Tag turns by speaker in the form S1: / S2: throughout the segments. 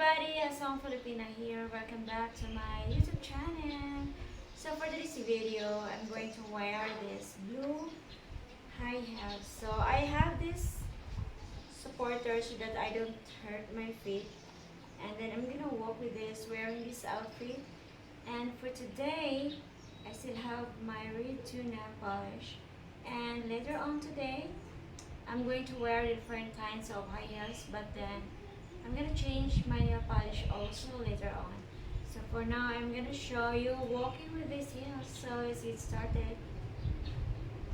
S1: everybody, Asong Filipina here. Welcome back to my YouTube channel. So for this video, I'm going to wear this blue high heels. So I have this supporter so that I don't hurt my feet. And then I'm gonna walk with this, wearing this outfit. And for today, I still have my red tuna polish. And later on today, I'm going to wear different kinds of high heels, but then I'm gonna change my nail polish also later on. So for now, I'm gonna show you walking with these heels. So let's get started.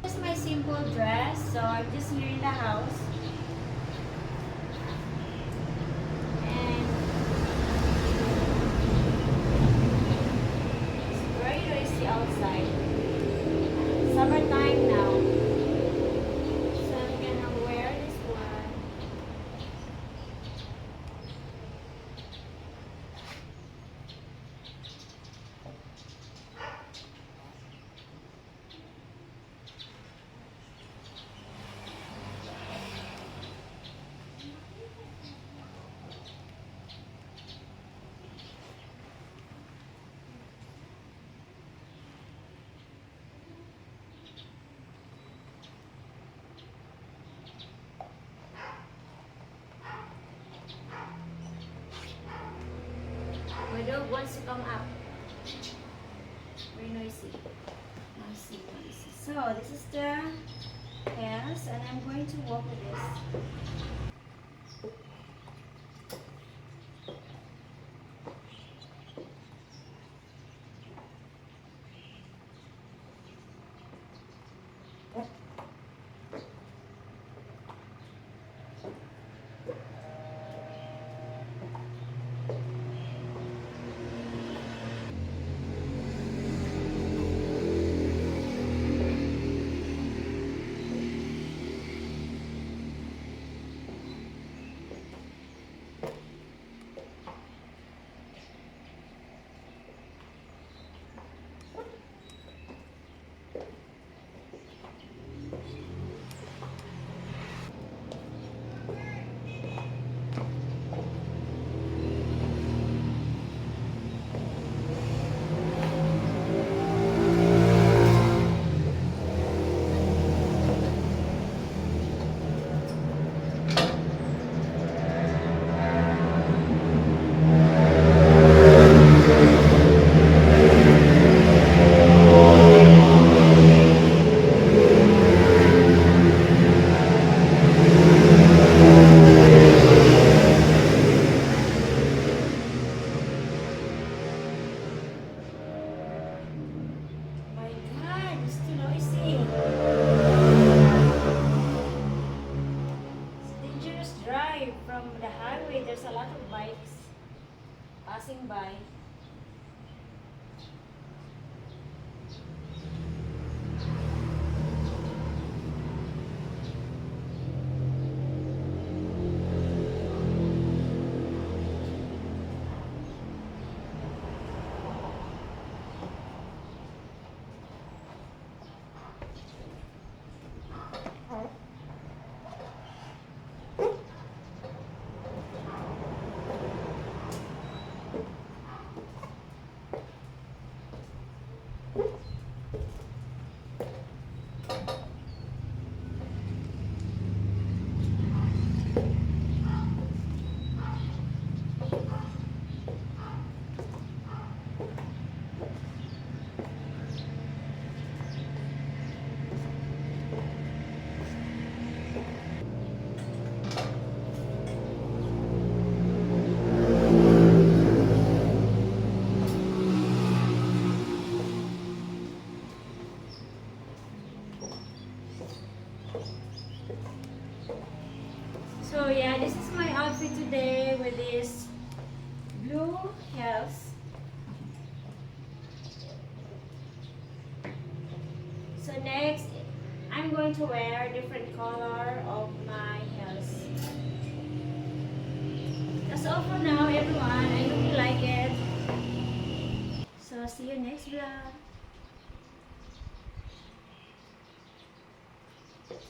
S1: This is my simple dress. So I'm just here in the house. And it's very noisy outside. Summertime now. So I'm gonna wear this one. My dog wants to come up. Very noisy. Noisy. So this is the hairs, and I'm going to walk with this. My God, it's too noisy. It's a dangerous drive from the highway. There's a lot of bikes passing by. So yeah, this is my outfit today with these blue heels. So next, I'm going to wear different color of my heels. That's all for now, everyone. I hope you like it. So see you next vlog.